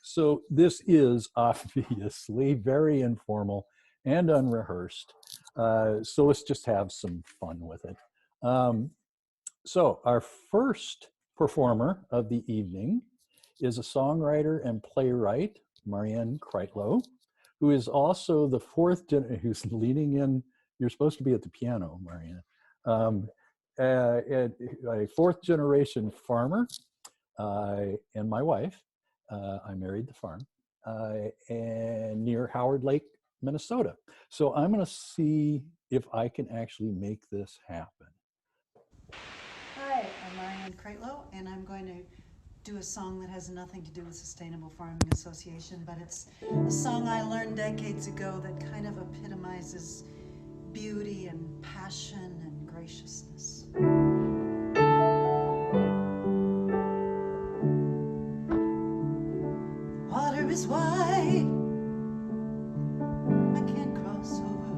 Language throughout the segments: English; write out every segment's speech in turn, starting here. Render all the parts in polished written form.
So this is obviously very informal and unrehearsed. So let's just have some fun with it. So our first performer of the evening is a songwriter and playwright, Marianne Craitlow, who is also the who's leading in. You're supposed to be at the piano, Marianne. A fourth generation farmer, and my wife. I married the farm, and near Howard Lake, Minnesota. So I'm going to see if I can actually make this happen. Hi, I'm Marianne Craitlow, and I'm going to do a song that has nothing to do with Sustainable Farming Association, but it's a song I learned decades ago that kind of epitomizes beauty and passion and graciousness. Water is wide, I can't cross over,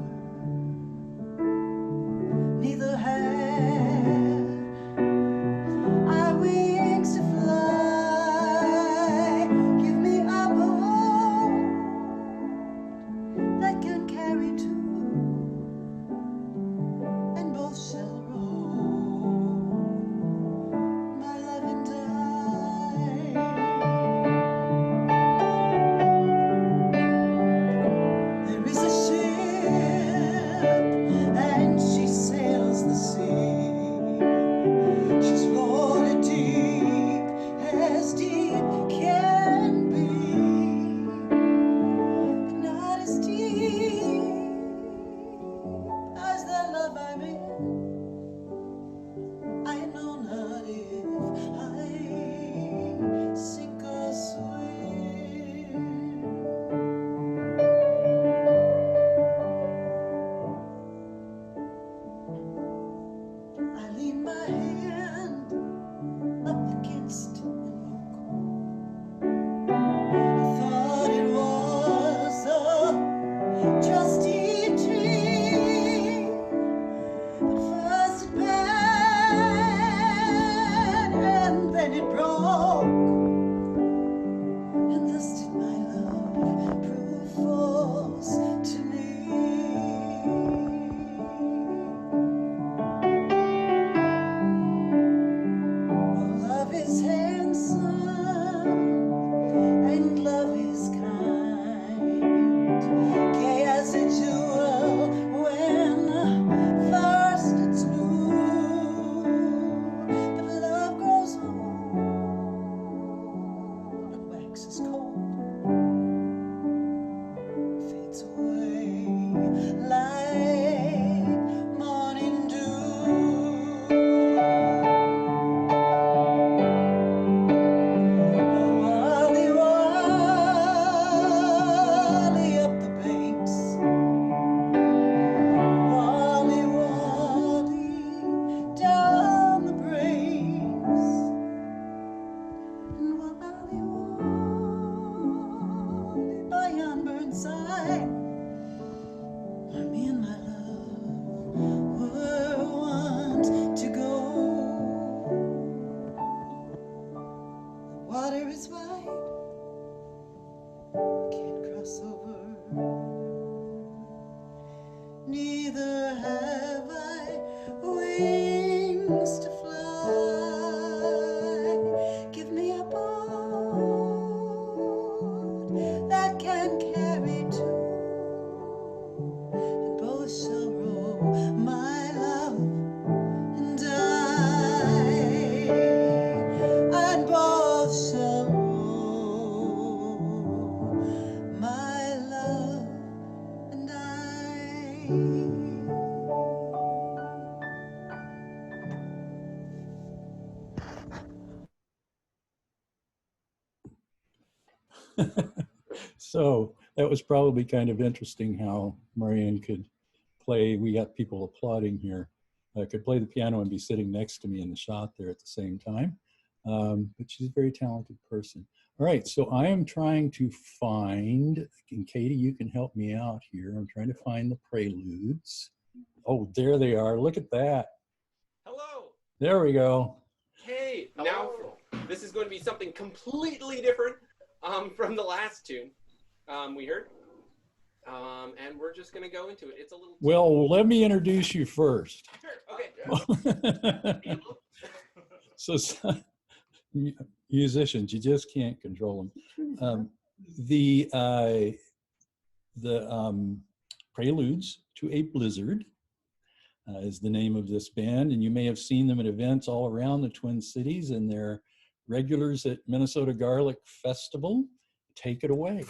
neither have I wings to fly. Give me a boat that can carry two, and both shall row, my love and I. There is a ship, and she sails the sea. She's floated deep as deep can be, but not as deep as the love I'm in. I know not if I sink or swim. I lean my hand up against an oak. I thought it was a trusty tree, but first it bent and then it broke, and thus did my love prove false to me. Love is handsome and love is kind, gay as a jewel when first it's new, but love grows old and waxes cold, fades away like morning dew. Wally, wally up the banks, wally, wally down the breaks, and wally, wally by yon burnside, where me and my love were wont to go. The water is wide, can't cross over, neither have I wings to fly. Give me a boat that can carry two, and both shall row, my love and I, and both shall row, my love and I. So that was probably kind of interesting how Marianne could play. We got people applauding here. Could play the piano and be sitting next to me in the shot there at the same time. But she's a very talented person. All right, so I am trying to find, and Katie, you can help me out here. I'm trying to find the Preludes. Oh, there they are. Look at that. Hello. There we go. Hey, now this is going to be something completely different. from the last tune we heard. And we're just going to go into it. It's a little. Well, let me introduce you first. Sure. Okay. So, musicians, you just can't control them. The Preludes to a Blizzard is the name of this band, and you may have seen them at events all around the Twin Cities, and they're regulars at Minnesota Garlic Festival. Take it away.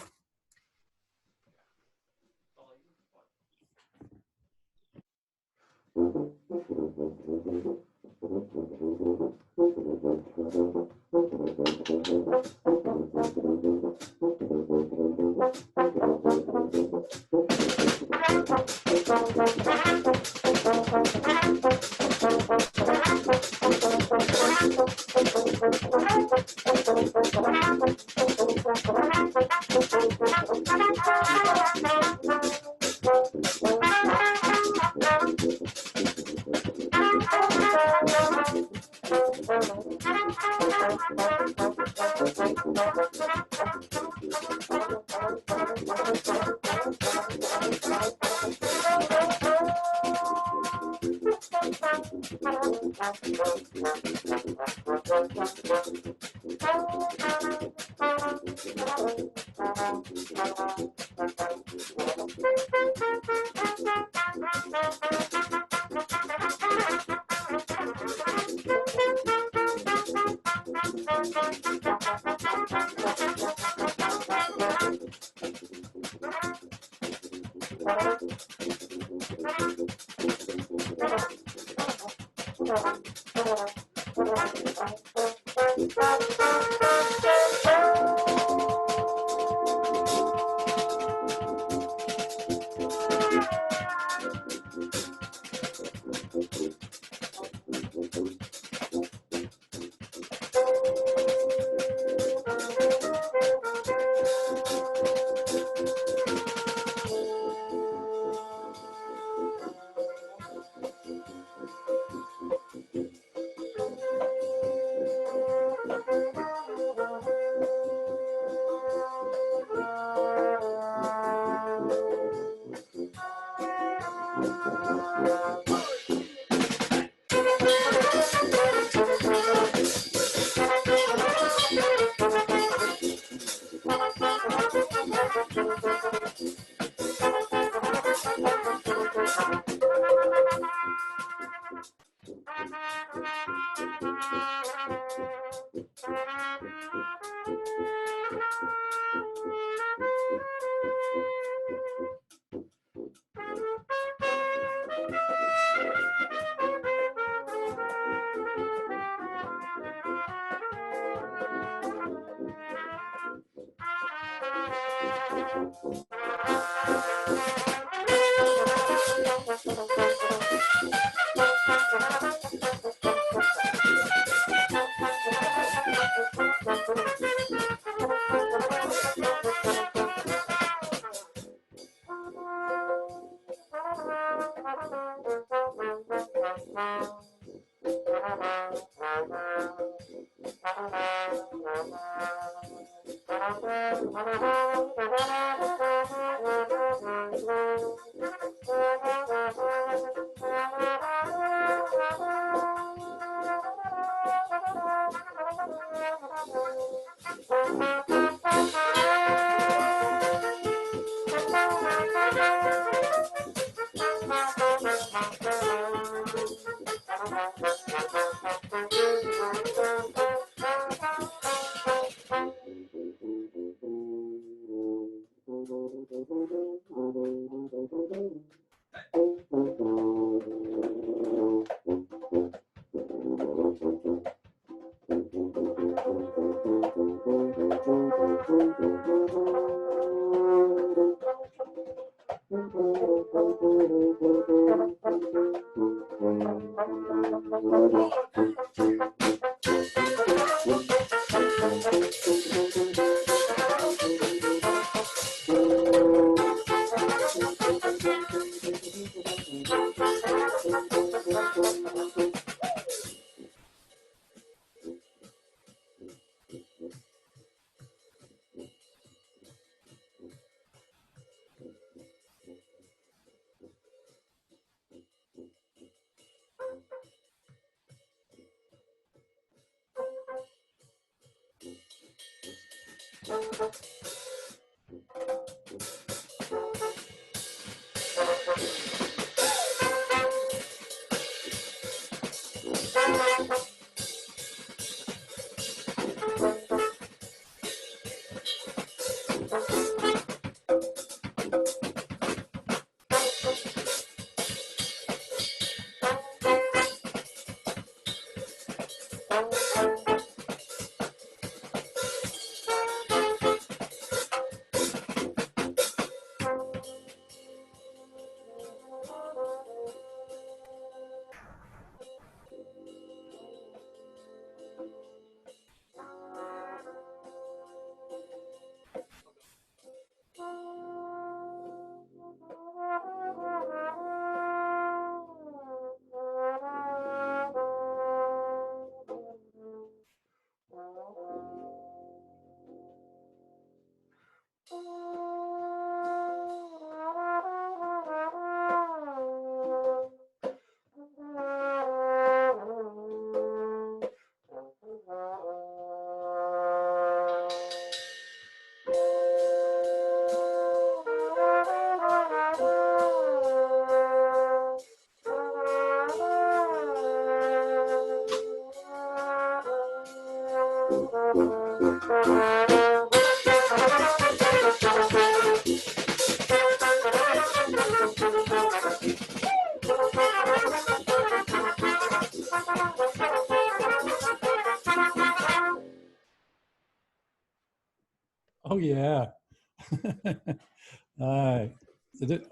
Oh, yeah.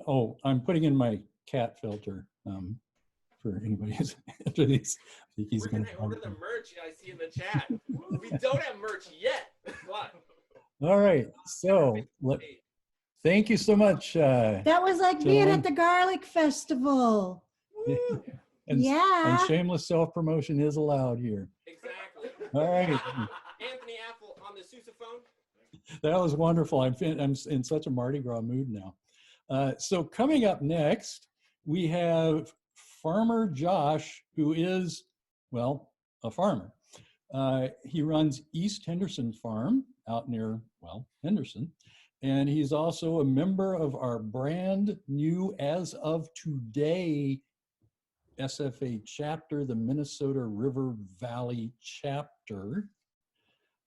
Oh, I'm putting in my cat filter for anybody who's after these. I think he's Where going can I order the merch I see in the chat? We don't have merch yet. What? All right. So thank you so much. That was like being gentlemen. at the Garlic Festival. And Yeah. shameless self-promotion is allowed here. Exactly. All right. Anthony Apple on the sousaphone. That was wonderful. I'm in such a Mardi Gras mood now. So coming up next, we have Farmer Josh, who is, well, a farmer. He runs East Henderson Farm out near, well, Henderson. And he's also a member of our brand new, as of today, SFA chapter, the Minnesota River Valley chapter.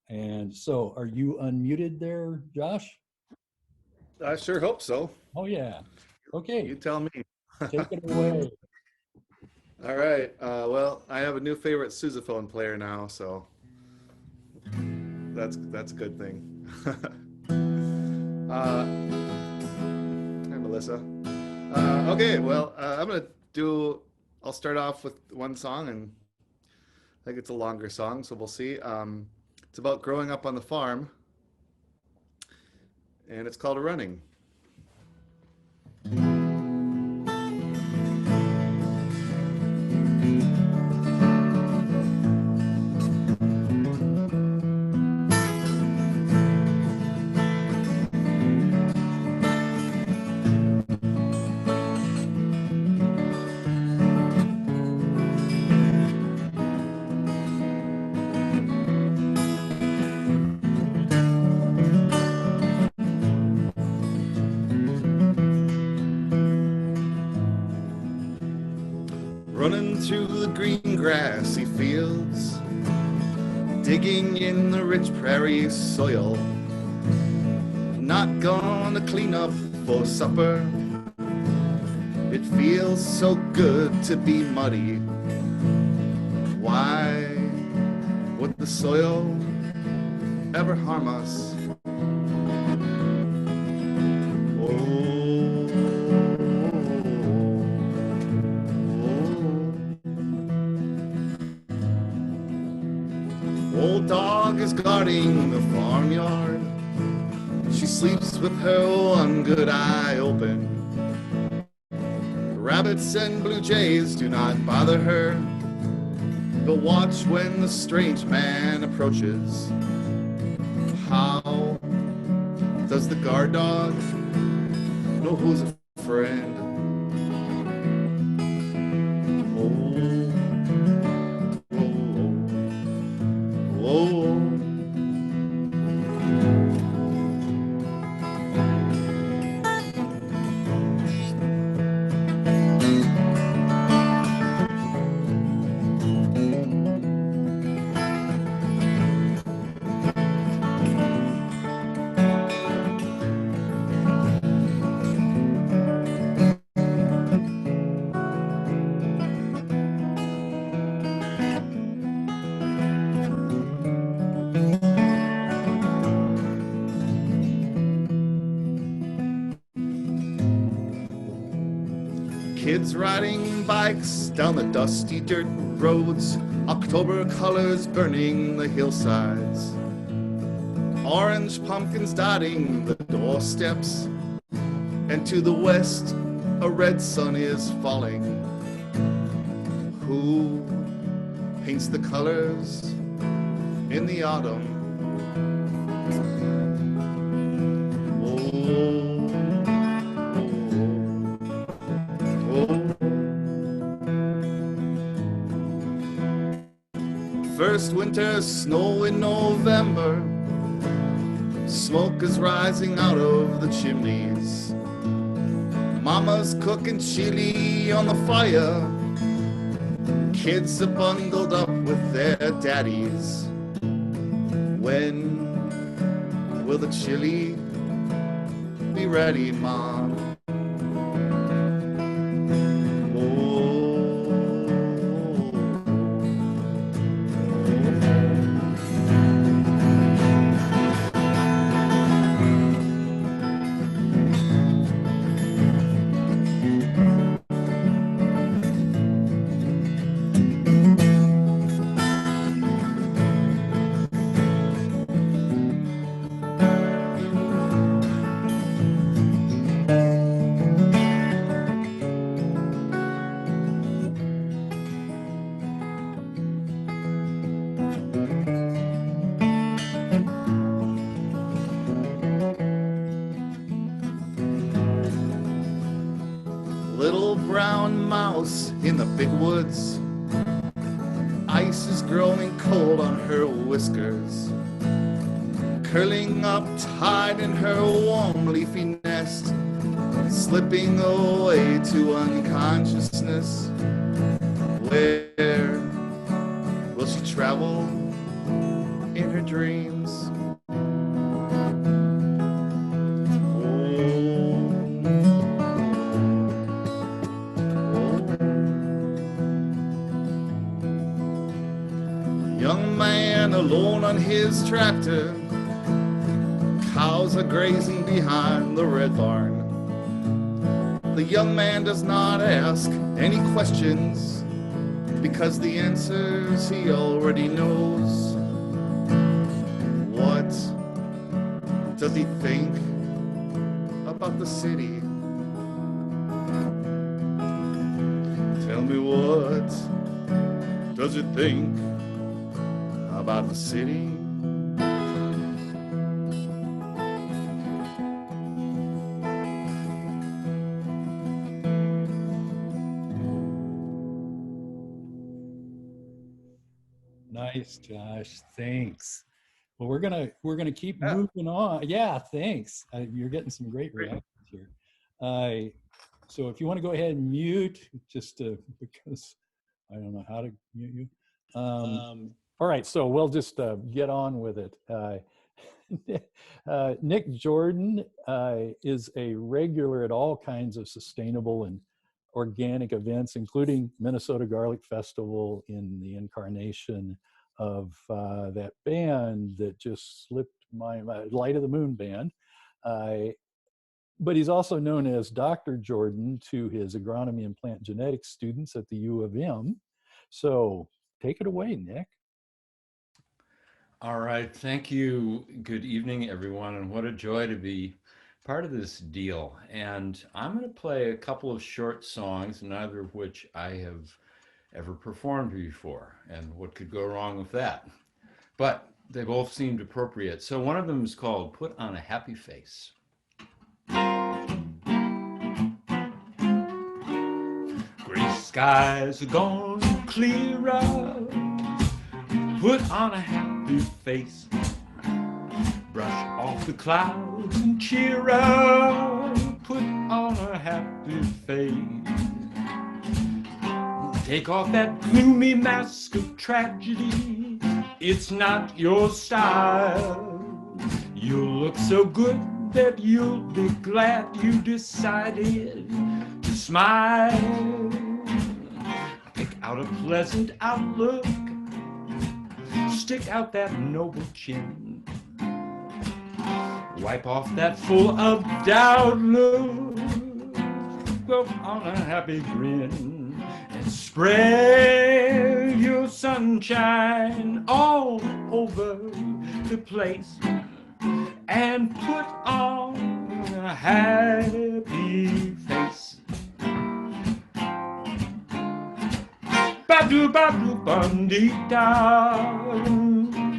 And so, are you unmuted there, Josh? I sure hope so. Oh, yeah. Okay. You tell me. Take it away. All right. Well, I have a new favorite sousaphone player now, so that's a good thing. Hi, Melissa. Okay. Well, I'll start off with one song, and I think it's a longer song, so we'll see. It's about growing up on the farm, and it's called Running. Running through the green grassy fields, digging in the rich prairie soil, not gonna clean up for supper. It feels so good to be muddy. Why would the soil ever harm us? Old dog is guarding the farmyard. She sleeps with her one good eye open. Rabbits and blue jays do not bother her, but watch when the strange man approaches. How does the guard dog know who's a friend? Kids riding bikes down the dusty dirt roads, October colors burning the hillsides, orange pumpkins dotting the doorsteps, and to the west a red sun is falling. Who paints the colors in the autumn? First winter snow in November, smoke is rising out of the chimneys. Mama's cooking chili on the fire, kids are bundled up with their daddies. When will the chili be ready, Mom? Little brown mouse in the big woods, ice is growing cold on her whiskers, curling up tight in her warm leafy nest, slipping away to unconsciousness. Where will she travel in her dreams? Young man alone on his tractor, cows are grazing behind the red barn. The young man does not ask any questions, because the answers he already knows. What does he think about the city? Tell me, what does he think about the city? Nice, Josh. Thanks. Well, we're gonna keep moving on. Yeah, thanks. You're getting some great reactions here. So if you want to go ahead and mute, just because I don't know how to mute you. All right, so we'll just get on with it. Nick Jordan is a regular at all kinds of sustainable and organic events, including Minnesota Garlic Festival, in the incarnation of that band that just slipped my Light of the Moon band. But he's also known as Dr. Jordan to his agronomy and plant genetics students at the U of M. So take it away, Nick. All right, thank you. Good evening, everyone, and what a joy to be part of this deal. And I'm going to play a couple of short songs, neither of which I have ever performed before, and what could go wrong with that? But they both seemed appropriate. So one of them is called Put on a Happy Face. Gray skies are gonna clear up. Put on a happy face. Brush off the clouds and cheer up. Put on a happy face. Take off that gloomy mask of tragedy. It's not your style. You'll look so good that you'll be glad you decided to smile. Pick out a pleasant outlook. Stick out that noble chin. Wipe off that full of doubt look. go on a happy grin and spread your sunshine all over the place and put on a happy face. Ba-do, ba-do, bum-dee-da,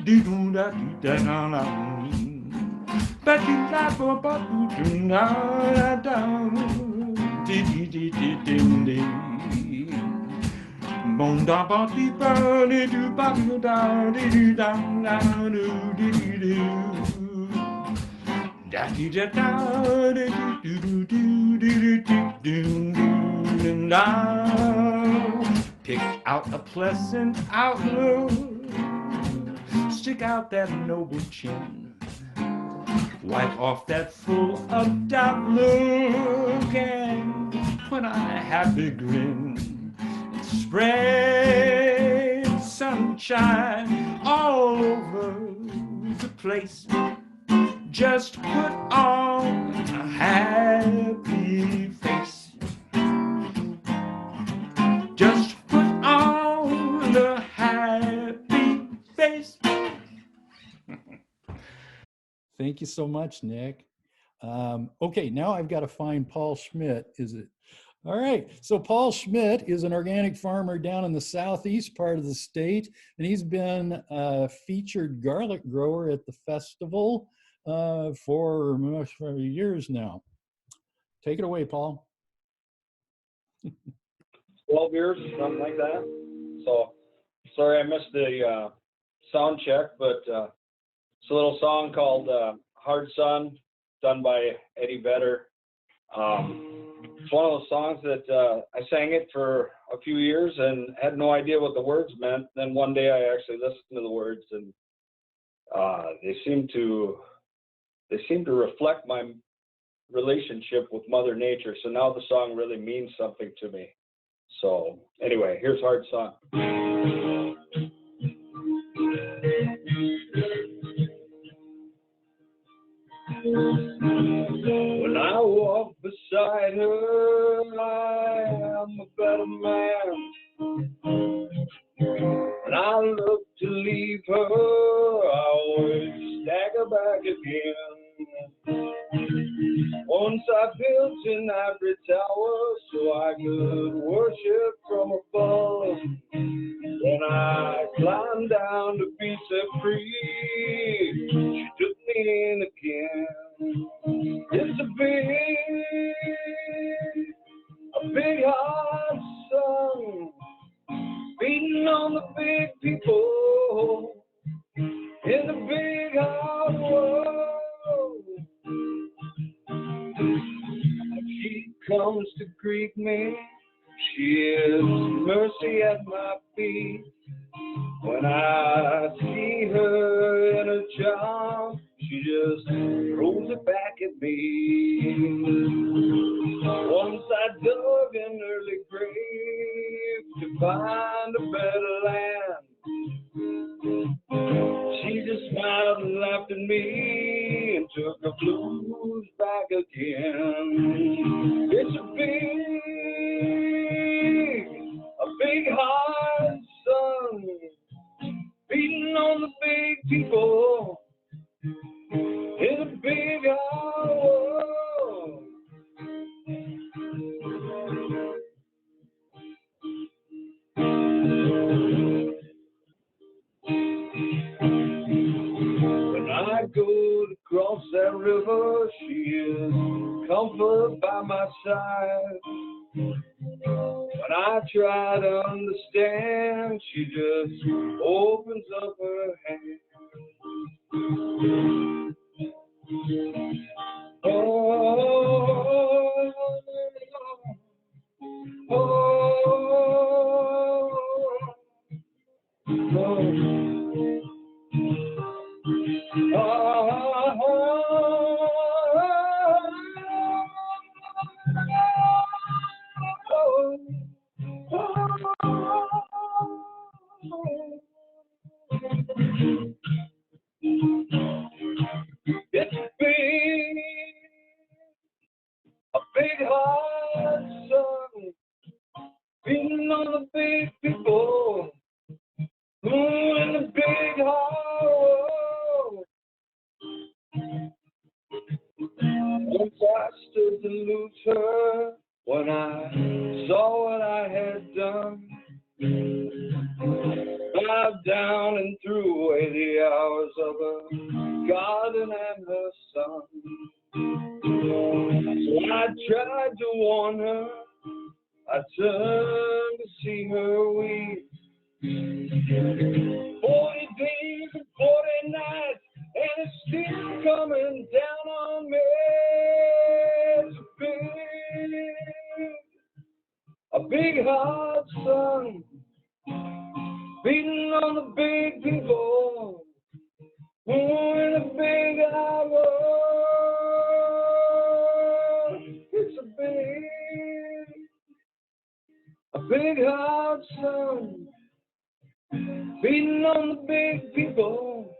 dee-doo-da-dee-da-da-da. Ba-dee-da-ba-ba-doo-doo-da-da-da, dee-dee-dee-dee-dee-dee. Pick out a pleasant outlook, stick out that noble chin, wipe off that full of doubt look, and put on a happy grin. Spread sunshine all over the place. Just put on a happy face. Just put on a happy face. Thank you so much, Nick. Okay, now I've got to find Paul Schmidt. Is it? All right. So Paul Schmidt is an organic farmer down in the southeast part of the state, and he's been a featured garlic grower at the festival for years now. Take it away, Paul. 12 years, something like that. So sorry I missed the sound check, but it's a little song called Hard Sun, done by Eddie Vedder. It's one of those songs that I sang it for a few years and had no idea what the words meant. Then one day I actually listened to the words, and they seem to reflect my relationship with Mother Nature. So now the song really means something to me. So anyway, here's Hard Sun. When I walk beside her, I am a better man. When I look to leave her, I always stagger back again. Once I built an ivory tower so I could worship from above. When I climbed down to be set free, she took me in again. It's a big hot sun beating on the big people in the big hot world. She comes to greet me, she is mercy at my feet. When I see her in her job, she just throws it back at me. Once I dug an early grave to find a better land. She just smiled and laughed at me and took her blues back again. It's a big hard sun beating on the big people in a big hard world. When I go to cross that river, she is comfort by my side. When I try to understand, she just opens up her hand. Oh, oh, it's a big hard Once I stood to lose her when I saw what I had done. I've down and threw away the hours of a garden and her son. So I tried to warn her, I turned to see her weep. 40 days and 40 nights, and it's still coming down on me. It's a big hard sun, beating on the big people, in a big hour. It's a big hard sun, beating on the big people,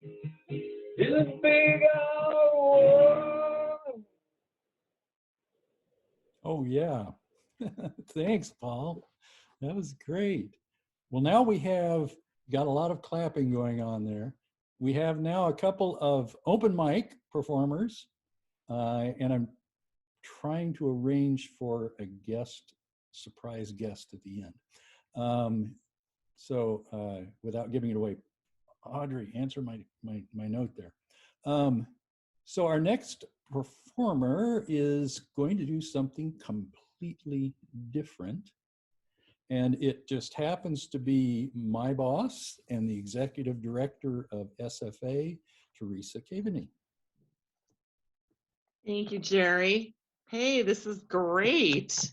in a big hour. Oh, yeah. Thanks, Paul. That was great. Well, now we have got a lot of clapping going on there. We have now a couple of open mic performers, and I'm trying to arrange for a surprise guest at the end. So without giving it away, Audrey, answer my note there. So our next performer is going to do something completely different. And it just happens to be my boss and the executive director of SFA, Theresa Keaveny. Thank you, Jerry. Hey, this is great.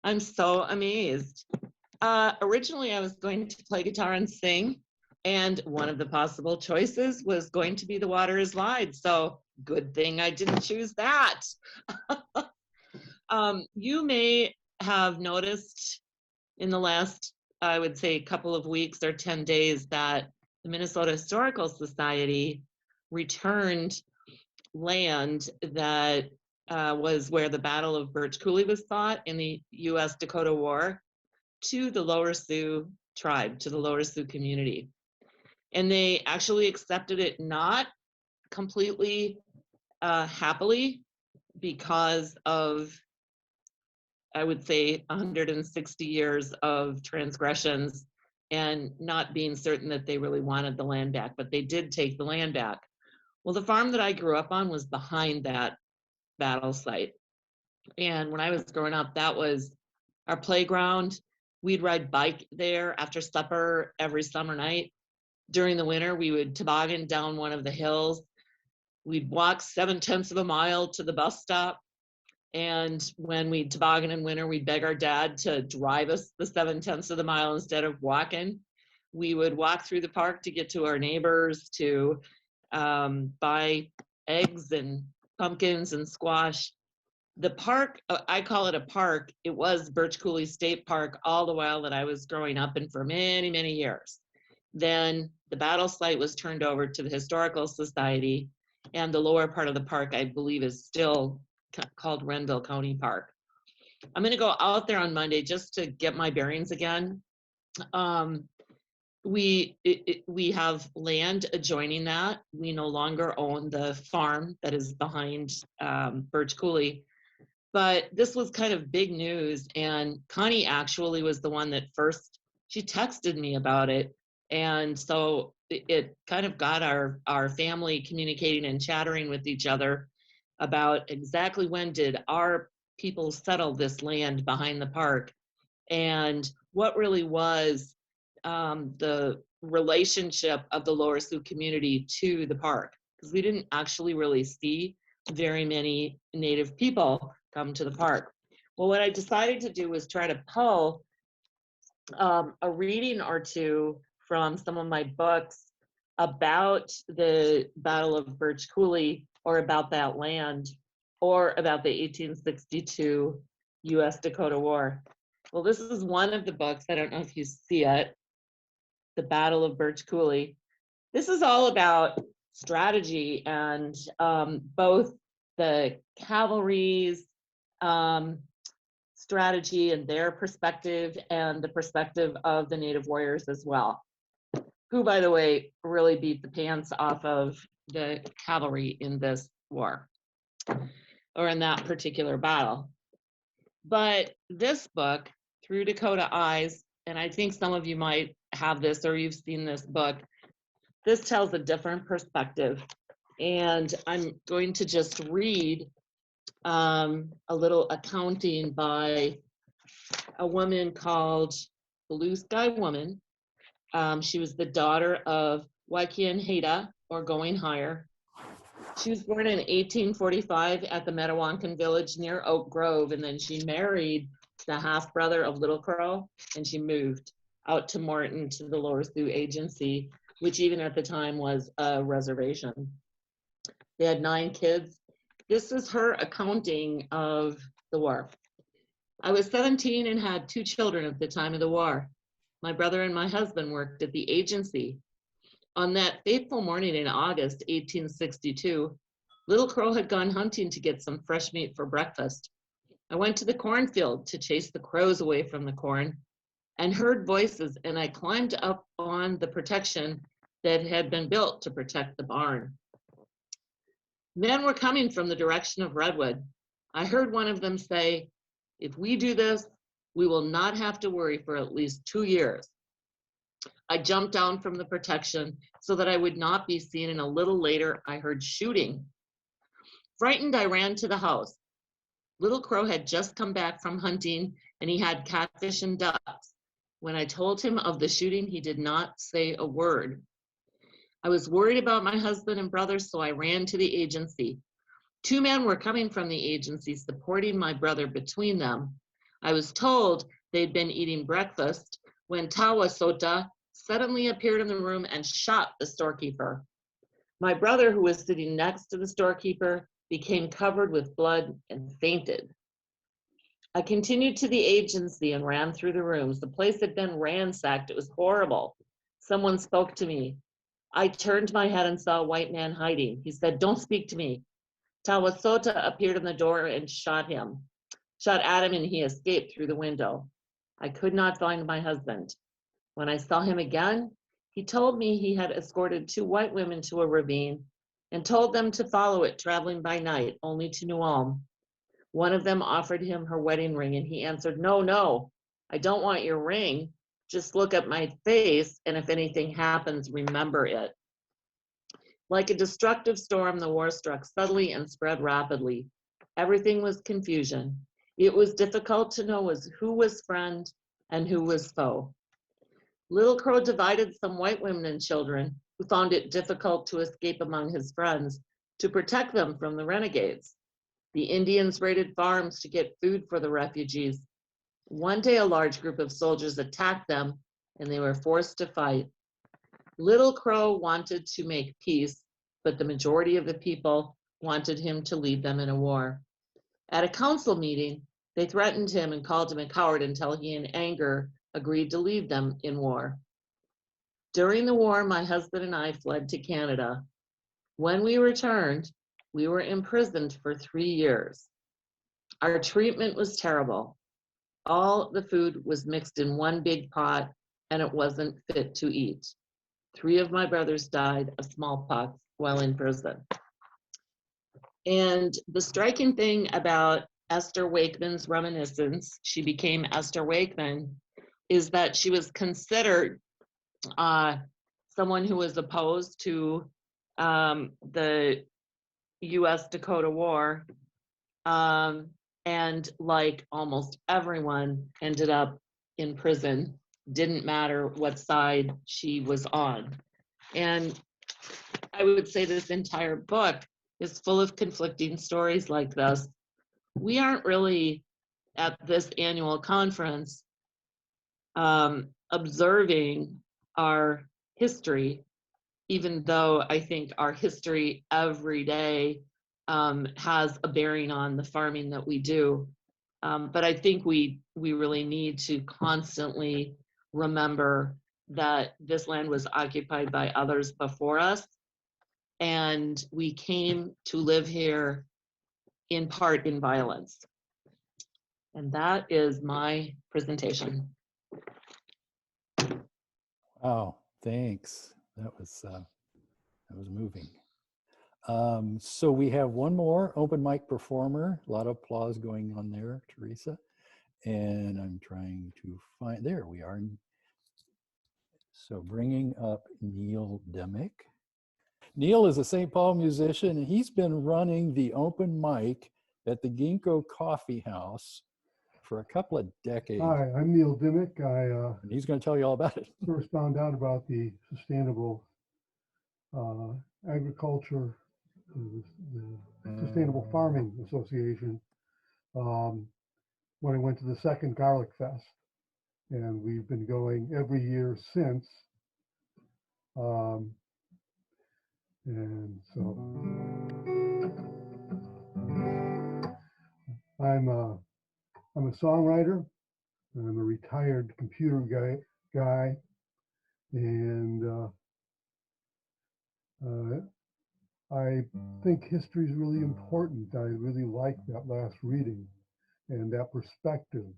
I'm so amazed. Originally, I was going to play guitar and sing, and one of the possible choices was going to be The Water is Wide. So good thing I didn't choose that. You may have noticed in the last, I would say, couple of weeks or 10 days that the Minnesota Historical Society returned land that was where the Battle of Birch Coulee was fought in the U.S. Dakota War to the Lower Sioux tribe, to the Lower Sioux community. And they actually accepted it not completely happily because of, I would say, 160 years of transgressions and not being certain that they really wanted the land back, but they did take the land back. Well, the farm that I grew up on was behind that battle site. And when I was growing up, that was our playground. We'd ride bike there after supper every summer night. During the winter, we would toboggan down one of the hills. We'd walk 7/10 of a mile to the bus stop. And when we toboggan in winter, we'd beg our dad to drive us the 7/10 of the mile instead of walking. We would walk through the park to get to our neighbors to buy eggs and pumpkins and squash. The park, I call it a park, it was Birch Coulee State Park all the while that I was growing up and for many, many years. Then the battle site was turned over to the Historical Society, and the lower part of the park, I believe, is still called Renville County Park. I'm going to go out there on Monday just to get my bearings again. We have land adjoining that. We no longer own the farm that is behind Birch Coulee, but this was kind of big news, and Connie actually was the one that first, she texted me about it, and so it kind of got our family communicating and chattering with each other about exactly when did our people settle this land behind the park, and what really was the relationship of the Lower Sioux community to the park, because we didn't actually really see very many Native people come to the park. Well, what I decided to do was try to pull a reading or two from some of my books about the Battle of Birch Coulee, or about that land, or about the 1862 U.S. Dakota War. Well, this is one of the books. I don't know if you see it, The Battle of Birch Coulee. This is all about strategy and both the cavalry's strategy and their perspective, and the perspective of the Native warriors as well, who, by the way, really beat the pants off of the cavalry in this war. or in that particular battle. But this book, Through Dakota Eyes, and I think some of you might have this or you've seen this book, this tells a different perspective. And I'm going to just read a little accounting by a woman called Blue Sky Woman. She was the daughter of Waikian Haida, or Going Higher. She was born in 1845 at the Metawankan village near Oak Grove, and then she married the half-brother of Little Crow, and she moved out to Morton to the Lower Sioux Agency, which even at the time was a reservation. They had 9 kids. This is her accounting of the war. I was 17 and had 2 children at the time of the war. My brother and my husband worked at the agency. On that fateful morning in August 1862, Little Crow had gone hunting to get some fresh meat for breakfast. I went to the cornfield to chase the crows away from the corn and heard voices, and I climbed up on the protection that had been built to protect the barn. Men were coming from the direction of Redwood. I heard one of them say, "If we do this, we will not have to worry for at least 2 years." I jumped down from the protection so that I would not be seen, and a little later I heard shooting. Frightened, I ran to the house. Little Crow had just come back from hunting, and he had catfish and ducks. When I told him of the shooting, he did not say a word. I was worried about my husband and brother, so I ran to the agency. 2 men were coming from the agency, supporting my brother between them. I was told they'd been eating breakfast when Tawasota suddenly appeared in the room and shot the storekeeper. My brother, who was sitting next to the storekeeper, became covered with blood and fainted. I continued to the agency and ran through the rooms. The place had been ransacked. It was horrible. Someone spoke to me. I turned my head and saw a white man hiding. He said, "Don't speak to me." Tawasota appeared in the door and shot at him, and he escaped through the window. I could not find my husband. When I saw him again, he told me he had escorted 2 white women to a ravine and told them to follow it, traveling by night only to New Ulm. One of them offered him her wedding ring, and he answered, "No, I don't want your ring. Just look at my face, and if anything happens, remember it." Like a destructive storm, the war struck subtly and spread rapidly. Everything was confusion. It was difficult to know who was friend and who was foe. Little Crow divided some white women and children who found it difficult to escape among his friends to protect them from the renegades. The Indians raided farms to get food for the refugees. One day, a large group of soldiers attacked them, and they were forced to fight. Little Crow wanted to make peace, but the majority of the people wanted him to lead them in a war. At a council meeting, they threatened him and called him a coward until he, in anger, agreed to lead them in war. During the war, my husband and I fled to Canada. When we returned, we were imprisoned for 3 years. Our treatment was terrible. All the food was mixed in one big pot, and it wasn't fit to eat. 3 of my brothers died of smallpox while in prison. And the striking thing about Esther Wakeman's reminiscence, she became Esther Wakeman, is that she was considered someone who was opposed to the U.S. Dakota War, and like almost everyone ended up in prison. Didn't matter what side she was on. And I would say this entire book is full of conflicting stories like this. We aren't really at this annual conference observing our history, even though I think our history every day has a bearing on the farming that we do. But I think we really need to constantly remember that this land was occupied by others before us, and we came to live here in part in violence. And that is my presentation. Wow, thanks. That was moving. So we have one more open mic performer. A lot of applause going on there, Theresa. And I'm trying to find, there we are. So bringing up Neal Dimick. Neal is a St. Paul musician, and he's been running the open mic at the Ginkgo Coffee House for a couple of decades. Hi, I'm Neal Dimick. And he's going to tell you all about it. First found out about the sustainable agriculture, the Sustainable Farming Association, when I went to the second Garlic Fest. And we've been going every year since. And so I'm a songwriter. I'm a retired computer guy, and I think history is really important. I really like that last reading and that perspective.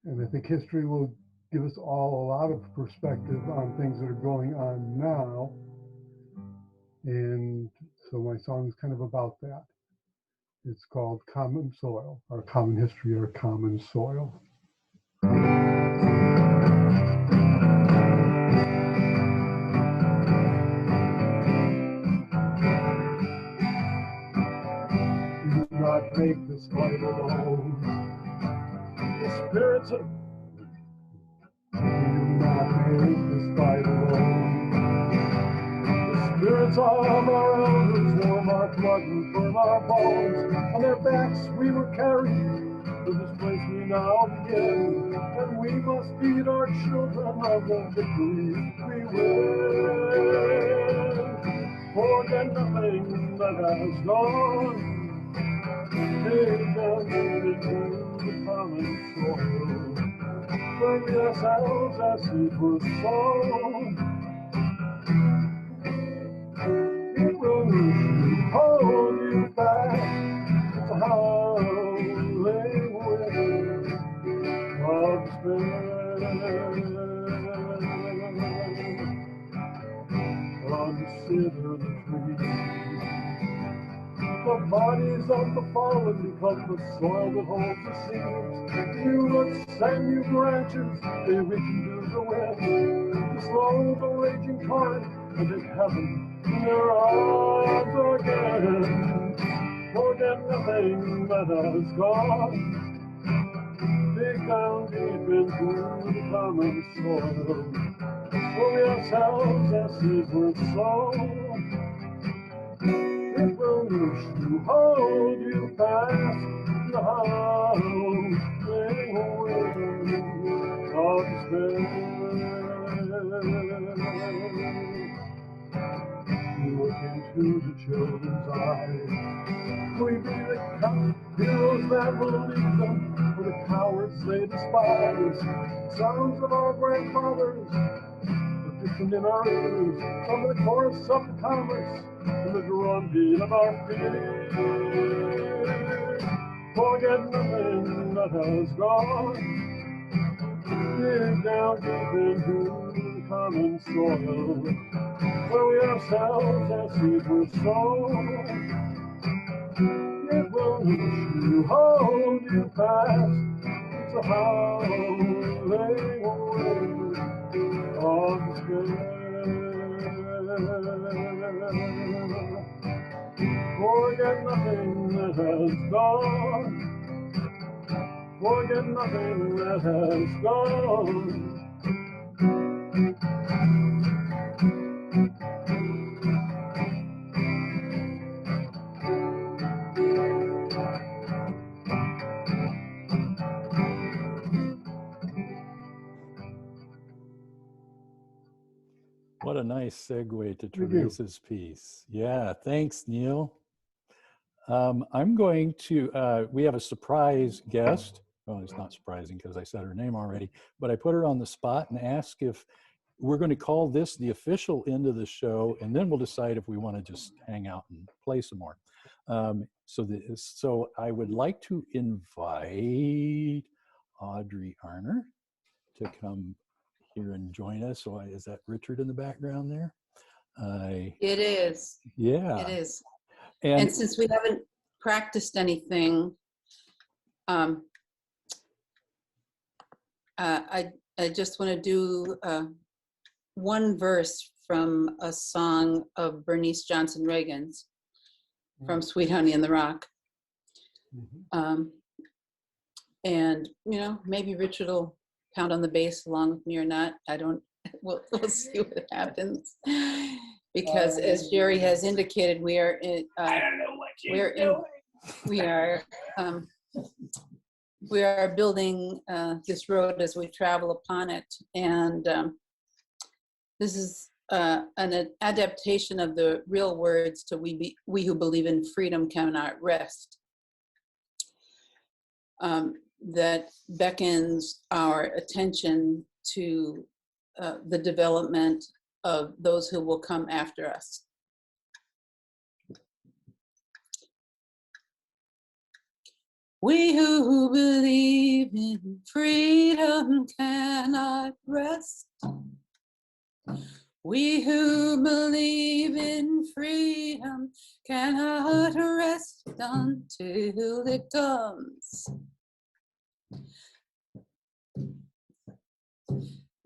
And I think history will give us all a lot of perspective on things that are going on now. And so my song is kind of about that. It's called Common Soil, our common history, our common soil. Do not make this fight alone. The spirits of do not make this fight alone. The spirits of our elders warm our blood and firm our bones. On their backs we were carried to this place we now begin, and we must feed our children of the victory we win. Forget nothing that has gone. Take them into the common soil, where we ourselves as seed were sown. It will hold you back to howling wind of despair. Consider the trees, the bodies of the fallen become the soil that holds the seeds. New roots and new branches, they reach into the wind to slow the raging torrent and in heaven in their arms again. Forget nothing that has gone. Dig down deep into the common soil, where we ourselves as seeds were sown. It will nourish you, hold you fast in the howling wind of despair. Look into the children's eyes. We be the heroes that will lead them, for the cowards they despise. Sons of our grandfathers, listen in our ears, from the chorus of the commerce and the drumbeat of our fears. Forget nothing that has gone. Dig down deep into the common soil, where we ourselves as seeds were sown. It will reach you, hold you fast. It's a howling wind of despair. Forget nothing that has gone. Forget nothing that has gone. What a nice segue to Thank you. Theresa's piece. Yeah, thanks, Neal. I'm going to, we have a surprise guest. Well, it's not surprising because I said her name already, but I put her on the spot and asked if we're going to call this the official end of the show, and then we'll decide if we want to just hang out and play some more. So I would like to invite Audrey Arner to come here and join us. So is that Richard in the background there? It is. Yeah. It is. And And since we haven't practiced anything, I just want to do one verse from a song of Bernice Johnson Reagan's from Sweet Honey in the Rock. And, you know, maybe Richard will pound on the bass along with me or not. I don't, we'll see what happens. Because as Jerry has indicated, we are in, we are building this road as we travel upon it. And this is an adaptation of the real words to we who believe in freedom cannot rest. That beckons our attention to the development of those who will come after us. We who believe in freedom cannot rest. We who believe in freedom cannot rest until it comes.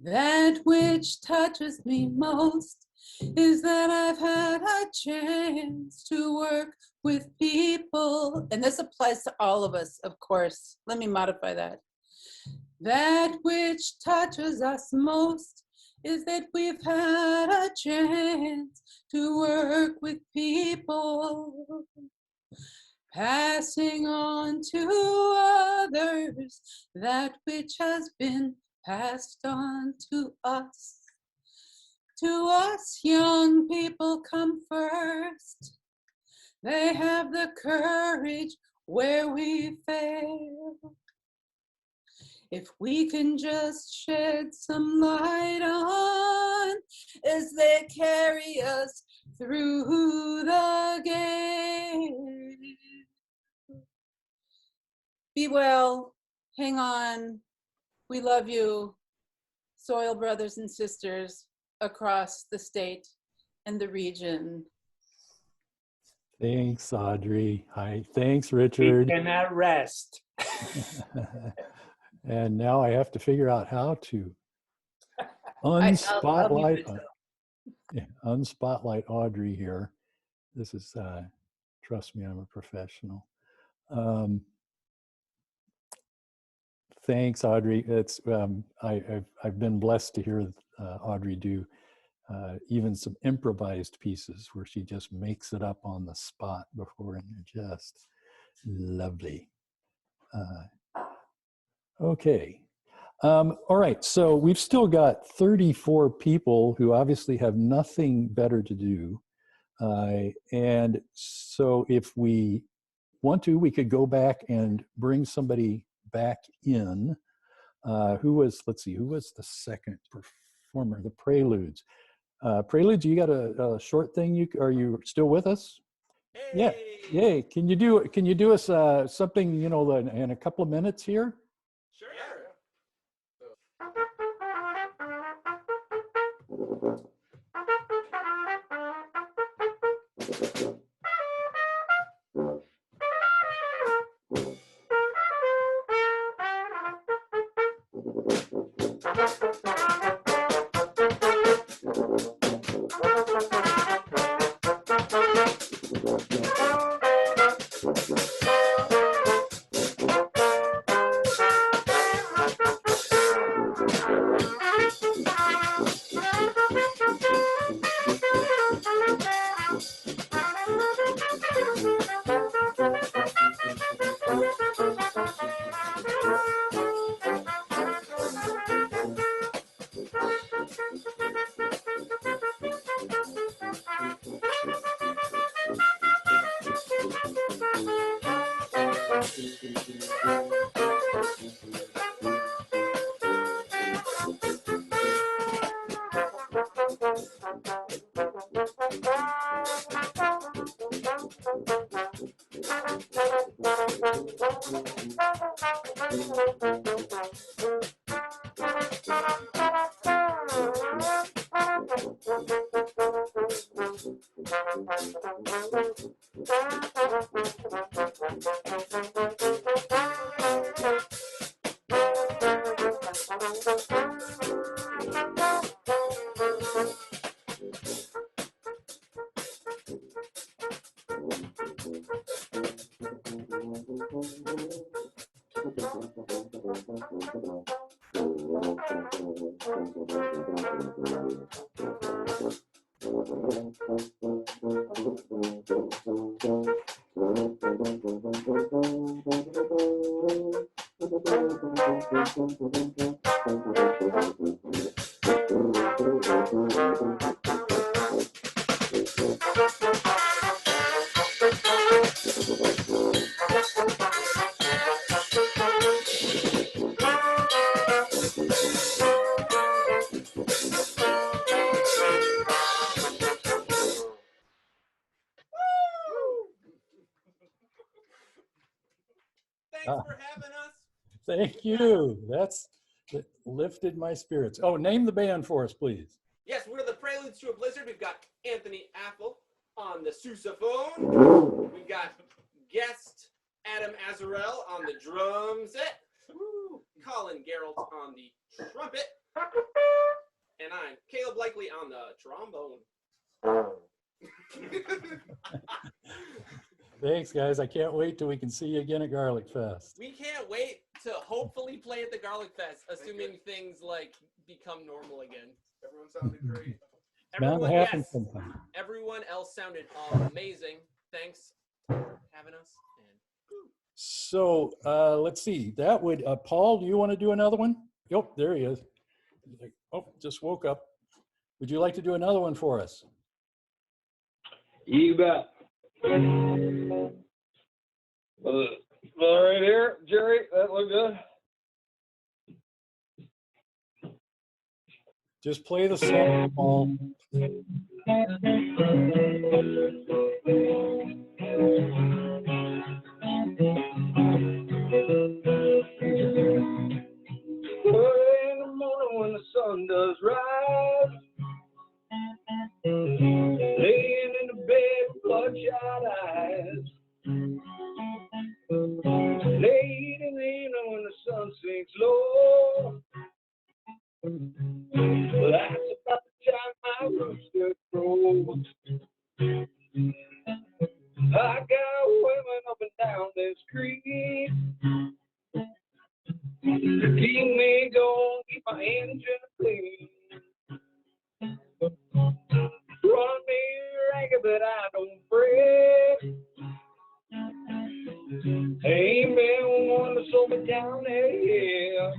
That which touches me most is that I've had a chance to work with people, and this applies to all of us, of course. Let me modify that. That which touches us most is that we've had a chance to work with people, passing on to others that which has been passed on to us. To us, young people come first. They have the courage where we fail. If we can just shed some light on as they carry us through the gate. Be well, hang on, we love you, soil brothers and sisters across the state and the region. thanks, Audrey. Hi, thanks, Richard. We cannot rest. And now I have to figure out how to unspotlight Audrey here. This is, trust me, I'm a professional. Thanks, Audrey. It's I've been blessed to hear Audrey do even some improvised pieces where she just makes it up on the spot before, and they're just lovely. Okay. All right, so we've still got 34 people who obviously have nothing better to do. And so if we want to, we could go back and bring somebody back in. Who was the second performer? The Preludes. Preludes, you got a short thing? Are you still with us? Hey. Yeah. Yay. Can you do us something, in a couple of minutes here? Sure. Thanks for having us. Thank you. That lifted my spirits. Oh, name the band for us, please. Yes, we're the Preludes to a Blizzard. We've got Anthony Apple on the sousaphone. We've got guest Adam Azarel on the drum set. Colin Geralt on the trumpet. And I'm Caleb Blakely on the trombone. Thanks, guys. I can't wait till we can see you again at Garlic Fest. We can't wait to hopefully play at the Garlic Fest, assuming things like become normal again. Everyone sounded great. Bound to happen sometime. Everyone else sounded amazing. Thanks for having us. So let's see. That would Paul, do you want to do another one? Yep, there he is. Oh, just woke up. Would you like to do another one for us? You bet. Right here, Jerry, that look good. Just play the song, Paul. Early in the morning when the sun does rise, laying in the bed with bloodshot eyes. Late in the evening when the sun sinks low, well, that's about the time my rooster crows. I got women up and down this creek to keep me going, keep my engine clean. Run me ragged, but I don't fret. Ain't been one to slow me down there, yeah.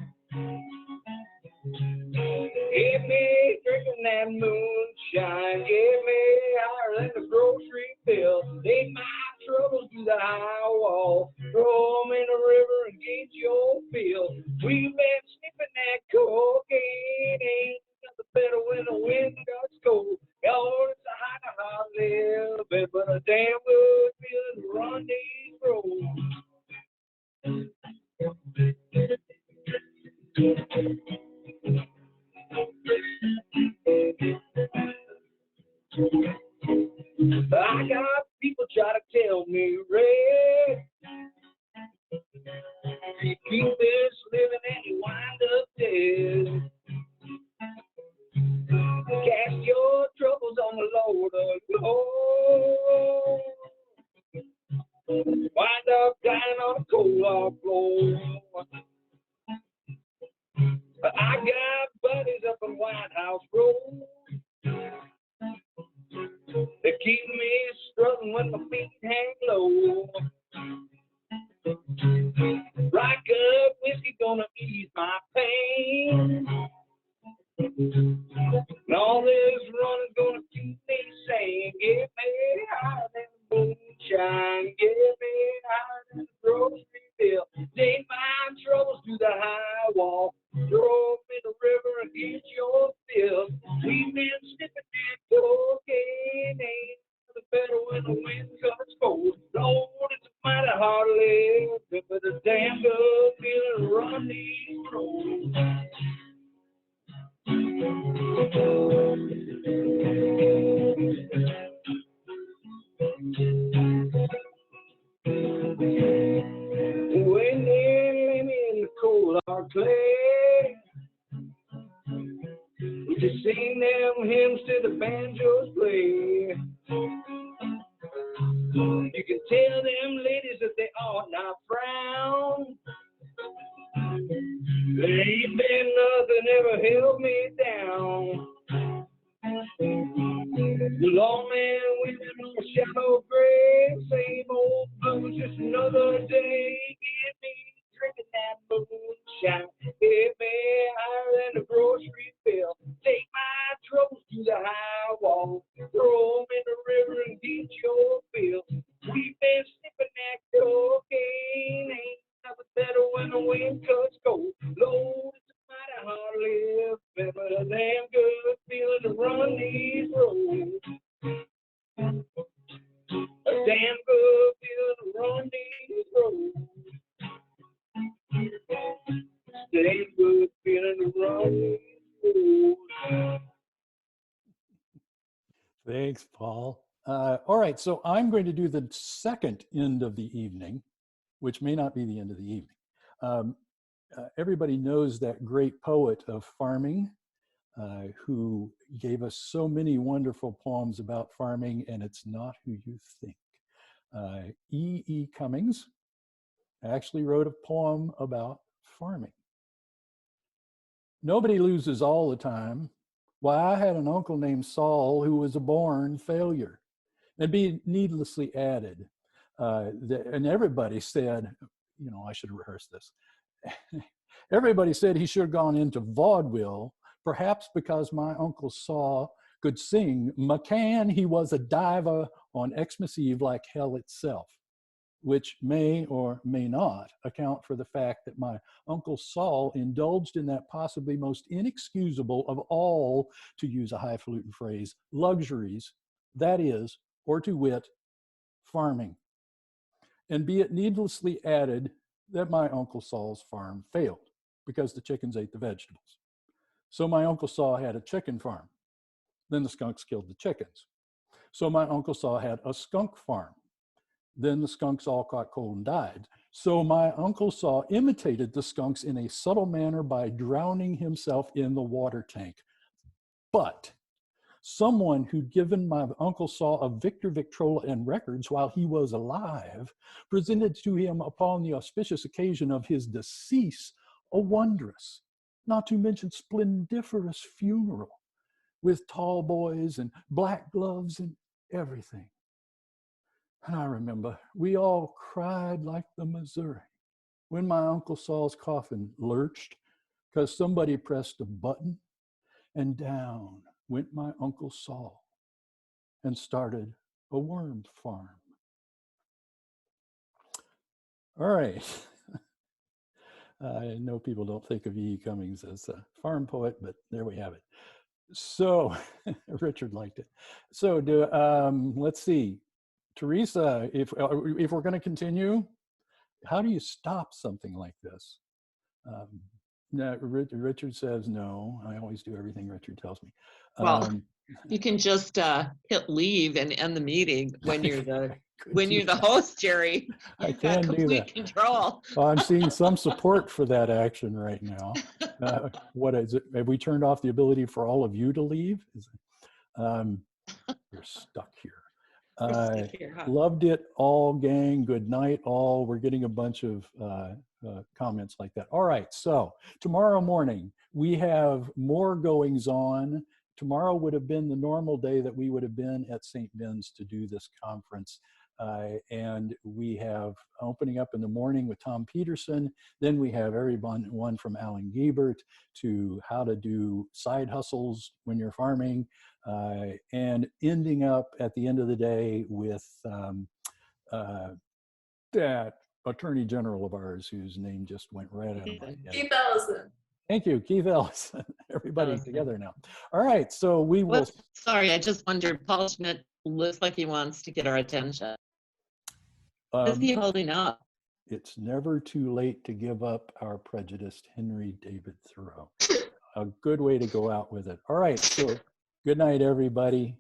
Get me drinking that moonshine, get me higher than the grocery bill. Take my troubles to the high wall, throw them in the river and get your fill. We've been sniffing that cocaine, ain't nothing better when the wind gets cold. Lord, it's a hot little bit, but a damn good feeling to run these roads. I got people try to tell me, Red, you keep this living and you wind up dead. Cast your troubles on the Lord, Lord. Wind up dying on a cold hard floor. I got buddies up in White House Road. They keep me strutting when my feet hang low. Rock up whiskey gonna ease my pain. And all this running's gonna keep me sane. Get me higher than the moonshine. Get me higher than the grocery bill. Take my troubles to the high wall. Throw them in the river and get your fill. We've been sniffing that cocaine. Ain't nothing better when the wind comes cold. Lord, it's a mighty hard live, but a damn good feeling to run these roads. where the banjos play. You can tell them ladies that they ought not frown. There ain't been nothing ever held me down. The lawman went on a shallow grave, same old blues, just another day. Get me drinking that moonshine, get me higher than the grocery bill. Take my troubles to the high wall, throw 'em in the river and get your fill. We've been sniffing that cocaine, ain't nothing better when the wind cuts cold. Lord, it's a mighty hard live, but a damn good feeling to run these roads. A damn good feeling to run these roads. Damn good feeling to run these roads. Thanks, Paul. All right, so I'm going to do the second end of the evening, which may not be the end of the evening. Everybody knows that great poet of farming who gave us so many wonderful poems about farming, and it's not who you think. E. Cummings actually wrote a poem about farming. Nobody loses all the time. Why, I had an uncle named Saul who was a born failure. And be needlessly added, and everybody said, you know, I should rehearse this. Everybody said he should have gone into vaudeville, perhaps because my uncle Saul could sing McCann. He was a diver on Xmas Eve like hell itself, which may or may not account for the fact that my Uncle Saul indulged in that possibly most inexcusable of all, to use a highfalutin phrase, luxuries, that is, or to wit, farming. And be it needlessly added that my Uncle Saul's farm failed because the chickens ate the vegetables. So my Uncle Saul had a chicken farm. Then the skunks killed the chickens. So my Uncle Saul had a skunk farm. Then the skunks all caught cold and died. So my Uncle Saul imitated the skunks in a subtle manner by drowning himself in the water tank. But someone who'd given my Uncle Saul a Victor Victrola and records while he was alive presented to him upon the auspicious occasion of his decease a wondrous, not to mention splendiferous funeral with tall boys and black gloves and everything. And I remember we all cried like the Missouri when my Uncle Saul's coffin lurched because somebody pressed a button and down went my Uncle Saul and started a worm farm. All right. I know people don't think of E. Cummings as a farm poet, but there we have it. So Richard liked it. So let's see. Theresa, if we're going to continue, how do you stop something like this? No, Richard says no. I always do everything Richard tells me. Well, you can just hit leave and end the meeting when you're the host, Jerry. I can do that. Control. Well, I'm seeing some support for that action right now. What is it? Have we turned off the ability for all of you to leave? You're stuck here. Loved it all, gang. Good night, all. We're getting a bunch of comments like that. All right, so tomorrow morning we have more goings on. Tomorrow would have been the normal day that we would have been at St. Ben's to do this conference. And we have opening up in the morning with Tom Peterson. Then we have one from Alan Giebert to how to do side hustles when you're farming, and ending up at the end of the day with that Attorney General of ours whose name just went right out of my head. Keith Ellison. Thank you, Keith Ellison. Everybody together now. All right, so we will. Sorry, I just wondered, Paul Schmidt looks like he wants to get our attention. Is he holding up? It's never too late to give up our prejudiced Henry David Thoreau. A good way to go out with it. All right, so good night, everybody.